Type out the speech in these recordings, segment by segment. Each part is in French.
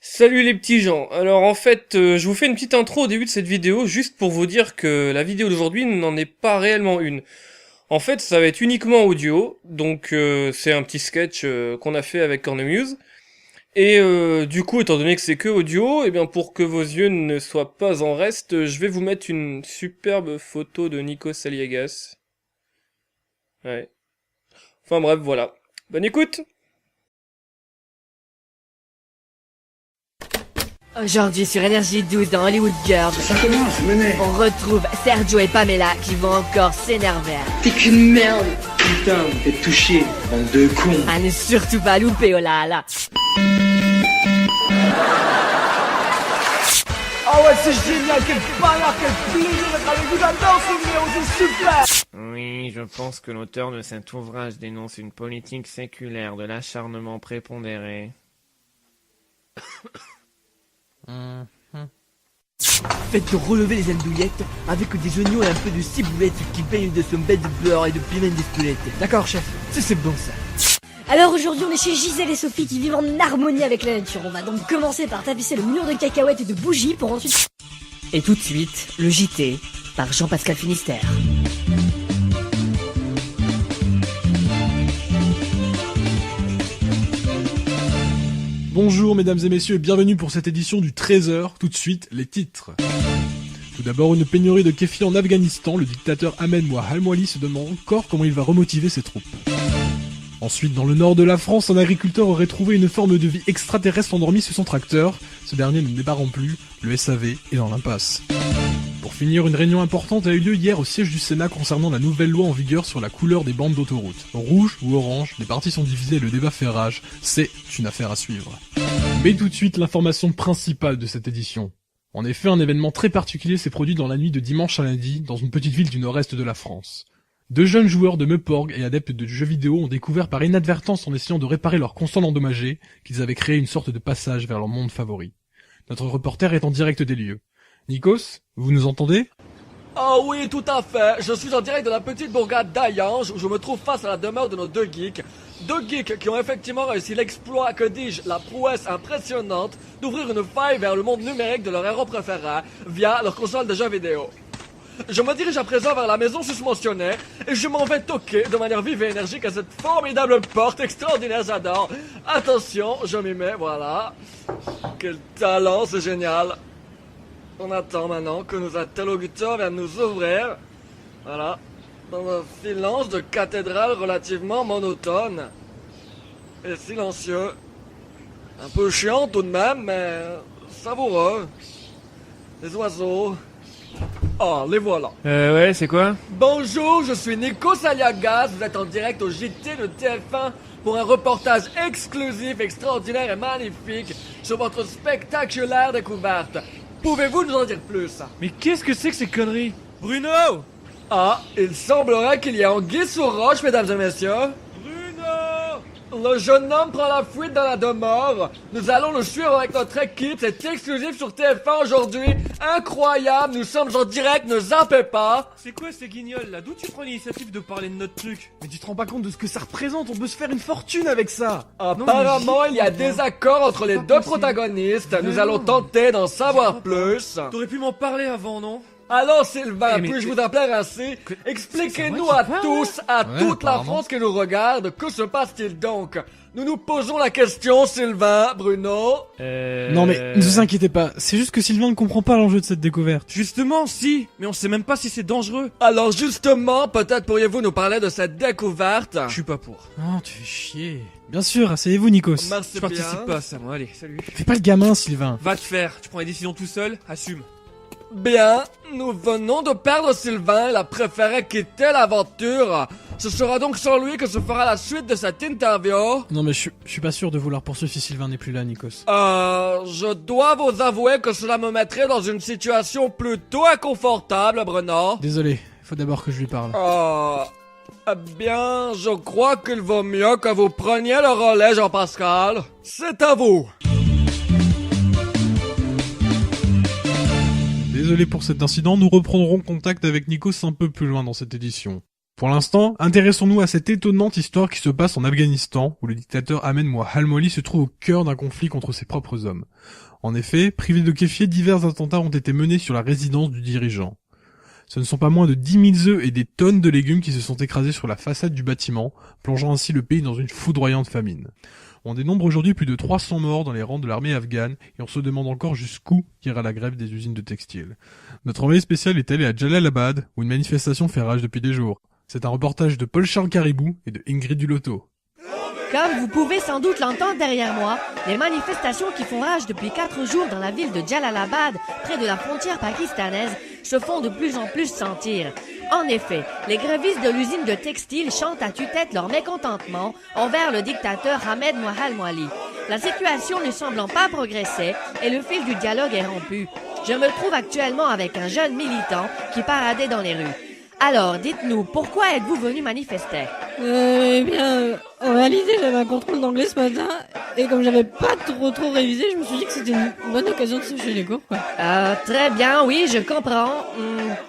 Salut les petits gens. Alors en fait, je vous fais une petite intro au début de cette vidéo juste pour vous dire que la vidéo d'aujourd'hui n'en est pas réellement une. En fait, ça va être uniquement audio, donc c'est un petit sketch qu'on a fait avec Cornemuse. Et du coup, étant donné que c'est que audio, et bien pour que vos yeux ne soient pas en reste, je vais vous mettre une superbe photo de Nico Aliagas. Ouais. Enfin bref, voilà. Bonne écoute. Aujourd'hui sur Énergie 12 dans Hollywood Girls, Ça commence, menez. on retrouve Sergio et Pamela qui vont encore s'énerver. T'es qu'une merde. Putain, t'es touché, bande de cons. À ne surtout pas louper, oh là là. Ah ouais, c'est génial, quel bâtard, quel plaisir d'être avec vous, j'adore ce numéro, c'est super. Oui, je pense que l'auteur de cet ouvrage dénonce une politique séculaire de l'acharnement prépondéré. Faites relever les andouillettes avec des oignons et un peu de ciboulette qui baigne de son bête de beurre et de piment d'espelette. D'accord, chef, c'est bon ça. Alors aujourd'hui on est chez Gisèle et Sophie qui vivent en harmonie avec la nature. On va donc commencer par tapisser le mur de cacahuètes et de bougies pour ensuite... Et tout de suite, le JT par Jean-Pascal Finistère. Bonjour mesdames et messieurs et bienvenue pour cette édition du Trésor. Tout de suite, les titres. Tout d'abord, une pénurie de kéfir en Afghanistan. Le dictateur Ahmed Moah Al-Mwali se demande encore comment il va remotiver ses troupes. Ensuite, dans le nord de la France, un agriculteur aurait trouvé une forme de vie extraterrestre endormie sous son tracteur. Ce dernier ne débarrant plus, le SAV est dans l'impasse. Pour finir, une réunion importante a eu lieu hier au siège du Sénat concernant la nouvelle loi en vigueur sur la couleur des bandes d'autoroute. Rouge ou orange, les partis sont divisés et le débat fait rage. C'est une affaire à suivre. Mais tout de suite, l'information principale de cette édition. En effet, un événement très particulier s'est produit dans la nuit de dimanche à lundi, dans une petite ville du nord-est de la France. Deux jeunes joueurs de Meuporg et adeptes de jeux vidéo ont découvert par inadvertance en essayant de réparer leur console endommagée qu'ils avaient créé une sorte de passage vers leur monde favori. Notre reporter est en direct des lieux. Nikos, vous nous entendez ? Ah oui, tout à fait, je suis en direct de la petite bourgade d'Ayange où je me trouve face à la demeure de nos deux geeks. Deux geeks qui ont effectivement réussi l'exploit, que dis-je, la prouesse impressionnante d'ouvrir une faille vers le monde numérique de leur héros préféré via leur console de jeux vidéo. Je me dirige à présent vers la maison susmentionnée et je m'en vais toquer de manière vive et énergique à cette formidable porte extraordinaire, j'adore. Attention, je m'y mets, voilà. Quel talent, c'est génial. On attend maintenant que nos interlocuteurs viennent nous ouvrir. Voilà. Dans un silence de cathédrale relativement monotone. Et silencieux. Un peu chiant tout de même, mais savoureux. Les oiseaux. Oh, les voilà. Ouais, c'est quoi? Bonjour, je suis Nico Aliagas. Vous êtes en direct au JT de TF1 pour un reportage exclusif, extraordinaire et magnifique sur votre spectaculaire découverte. Pouvez-vous nous en dire plus? Mais qu'est-ce que c'est que ces conneries? Bruno! Ah, il semblerait qu'il y ait anguille sous roche, mesdames et messieurs. Bruno! Le jeune homme prend la fuite dans la demeure. Nous allons le suivre avec notre équipe. C'est exclusif sur TF1 aujourd'hui. Incroyable, nous sommes en direct, ne zappez pas. C'est quoi ces guignols là? D'où tu prends l'initiative de parler de notre truc? Mais tu te rends pas compte de ce que ça représente, on peut se faire une fortune avec ça. Apparemment, il y a des accords entre les deux protagonistes. Nous allons tenter d'en savoir plus. T'aurais pu m'en parler avant, non? Alors Sylvain, mais puis-je vous appeler ainsi? Expliquez-nous c'est moi à qui parle, tous, à Ouais, toute la apparemment. France qui nous regarde, que se passe-t-il donc? Nous nous posons la question, Sylvain, Bruno. Non mais ne vous inquiétez pas, c'est juste que Sylvain ne comprend pas l'enjeu de cette découverte. Justement, si! Mais on sait même pas si c'est dangereux! Alors justement, peut-être pourriez-vous nous parler de cette découverte? Je suis pas pour. Oh, tu fais chier. Bien sûr, asseyez-vous Nikos. Merci Je bien. participe pas à ça, moi, allez, salut. Fais pas le gamin Sylvain. Va te faire, tu prends les décisions tout seul, assume. Bien, nous venons de perdre Sylvain, il a préféré quitter l'aventure. Ce sera donc sur lui que se fera la suite de cette interview. Non mais je suis pas sûr de vouloir poursuivre si Sylvain n'est plus là Nikos. Je dois vous avouer que cela me mettrait dans une situation plutôt inconfortable, Bruno. Désolé, faut d'abord que je lui parle. Eh bien, je crois qu'il vaut mieux que vous preniez le relais, Jean-Pascal. C'est à vous. Désolé pour cet incident, nous reprendrons contact avec Nikos un peu plus loin dans cette édition. Pour l'instant, intéressons-nous à cette étonnante histoire qui se passe en Afghanistan, où le dictateur Ahmed Mohamed Al-Mwali se trouve au cœur d'un conflit contre ses propres hommes. En effet, privé de kéfier, divers attentats ont été menés sur la résidence du dirigeant. Ce ne sont pas moins de 10 000 œufs et des tonnes de légumes qui se sont écrasés sur la façade du bâtiment, plongeant ainsi le pays dans une foudroyante famine. On dénombre aujourd'hui plus de 300 morts dans les rangs de l'armée afghane et on se demande encore jusqu'où ira la grève des usines de textiles. Notre envoyé spécial est allé à Jalalabad, où une manifestation fait rage depuis des jours. C'est un reportage de Paul-Charles Caribou et de Ingrid Dulotto. Comme vous pouvez sans doute l'entendre derrière moi, les manifestations qui font rage depuis 4 jours dans la ville de Jalalabad, près de la frontière pakistanaise, se font de plus en plus sentir. En effet, les grévistes de l'usine de textile chantent à tue-tête leur mécontentement envers le dictateur Ahmed Mohamed Al-Mwali. La situation ne semblant pas progresser et le fil du dialogue est rompu. Je me trouve actuellement avec un jeune militant qui paradait dans les rues. Alors, dites-nous, pourquoi êtes-vous venu manifester? En réalité, j'avais un contrôle d'anglais ce matin, et comme j'avais pas trop révisé, je me suis dit que c'était une bonne occasion de sécher les cours, quoi. Très bien, oui, je comprends.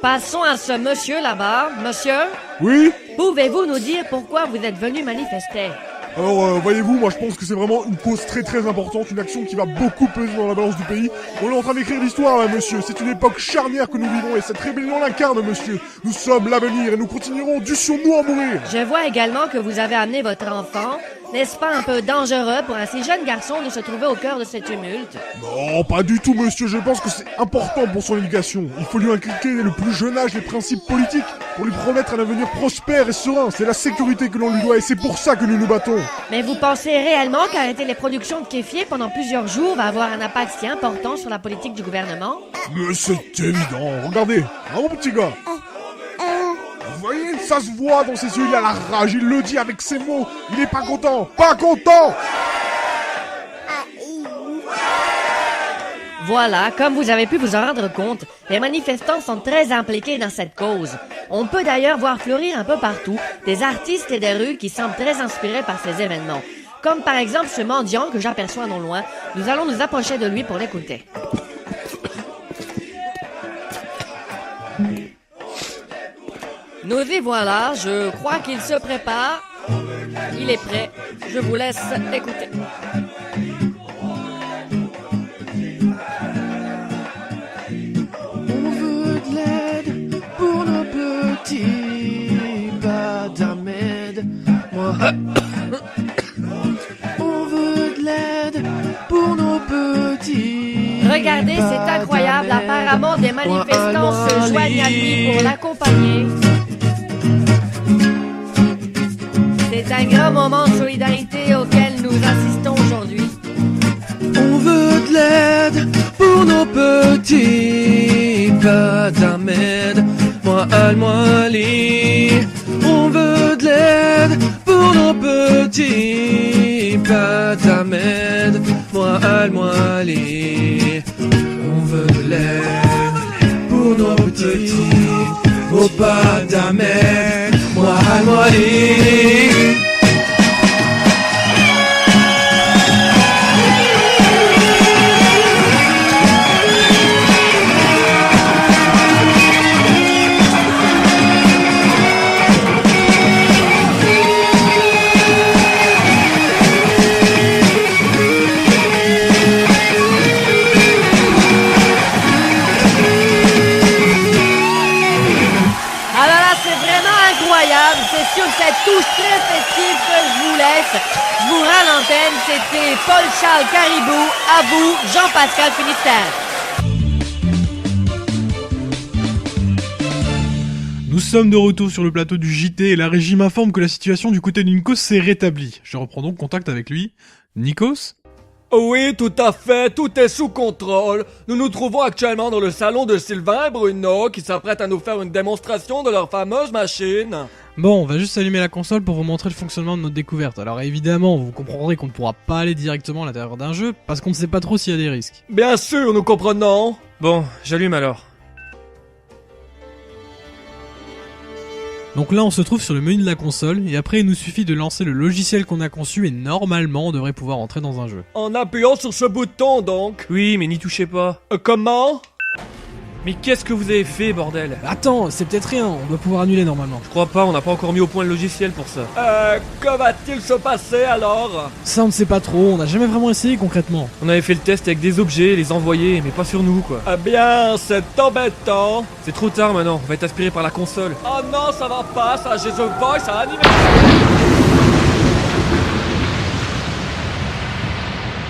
Passons à ce monsieur là-bas. Monsieur? Oui? Pouvez-vous nous dire pourquoi vous êtes venu manifester? Alors, voyez-vous, moi je pense que c'est vraiment une cause très importante, une action qui va beaucoup peser dans la balance du pays. On est en train d'écrire l'histoire là, monsieur. C'est une époque charnière que nous vivons et cette rébellion l'incarne, monsieur. Nous sommes l'avenir et nous continuerons, dussions-nous en mourir. Je vois également que vous avez amené votre enfant. N'est-ce pas un peu dangereux pour un si jeune garçon de se trouver au cœur de ce tumulte? Non, pas du tout, monsieur. Je pense que c'est important pour son éducation. Il faut lui inculquer dès le plus jeune âge les principes politiques pour lui promettre un avenir prospère et serein. C'est la sécurité que l'on lui doit et c'est pour ça que nous nous battons. Mais vous pensez réellement qu'arrêter les productions de kéfier pendant plusieurs jours va avoir un impact si important sur la politique du gouvernement? Mais c'est évident. Regardez, hein, mon petit gars. Vous voyez, ça se voit dans ses yeux, il a la rage, il le dit avec ses mots. Il est pas content, pas content. Voilà, comme vous avez pu vous en rendre compte, les manifestants sont très impliqués dans cette cause. On peut d'ailleurs voir fleurir un peu partout des artistes et des rues qui semblent très inspirés par ces événements. Comme par exemple ce mendiant que j'aperçois non loin. Nous allons nous approcher de lui pour l'écouter. Nous y voilà, je crois qu'il se prépare. Il est prêt, je vous laisse écouter. On veut de l'aide pour nos petits, pas d'Ahmed. Moi, on veut de l'aide pour nos petits. Regardez, c'est incroyable. Apparemment, des manifestants se joignent à lui pour l'accompagner. C'est un grand moment de solidarité auquel nous assistons aujourd'hui. On veut de l'aide pour nos petits, pas d'Ahmed, moi Al-Mwali. On veut de l'aide pour nos petits, pas d'Ahmed, moi Al-Mwali. On veut de l'aide pour nos petits, oh pas d'Ahmed, moi Al-Mwali. C'est sur cette touche très festive que je vous laisse. Je vous rends l'antenne. C'était Paul-Charles Caribou. À vous, Jean-Pascal Finistère. Nous sommes de retour sur le plateau du JT et la régie m'informe que la situation du côté de Nikos s'est rétablie. Je reprends donc contact avec lui. Nikos ? Oui, tout à fait, tout est sous contrôle. Nous nous trouvons actuellement dans le salon de Sylvain et Bruno qui s'apprêtent à nous faire une démonstration de leur fameuse machine. Bon, on va juste allumer la console pour vous montrer le fonctionnement de notre découverte. Alors évidemment, vous comprendrez qu'on ne pourra pas aller directement à l'intérieur d'un jeu parce qu'on ne sait pas trop s'il y a des risques. Bien sûr, nous comprenons. Bon, j'allume alors. Donc là, on se trouve sur le menu de la console, et après il nous suffit de lancer le logiciel qu'on a conçu, et normalement on devrait pouvoir entrer dans un jeu. En appuyant sur ce bouton donc. Oui, mais n'y touchez pas. Comment ? Mais qu'est-ce que vous avez fait, bordel? Attends, c'est peut-être rien, on doit pouvoir annuler normalement. Je crois pas, on n'a pas encore mis au point le logiciel pour ça. Que va-t-il se passer alors? Ça on ne sait pas trop, on n'a jamais vraiment essayé concrètement. On avait fait le test avec des objets, les envoyer, mais pas sur nous, quoi. Eh bien, c'est embêtant. C'est trop tard maintenant, on va être aspiré par la console. Oh non, ça va pas, ça, j'ai The Voice à l'animation.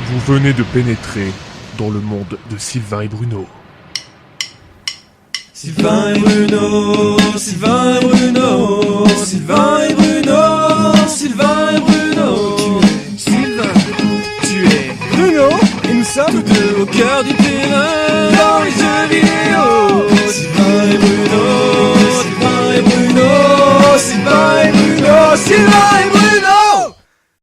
Vous venez de pénétrer dans le monde de Sylvain et Bruno. Sylvain et Bruno, Sylvain et Bruno, Sylvain et Bruno, Sylvain et Bruno. Sylvain, tu es Bruno, et nous sommes tous deux au cœur du terrain dans les jeux vidéo. Sylvain et Bruno, Sylvain et Bruno, Sylvain et Bruno, Sylvain.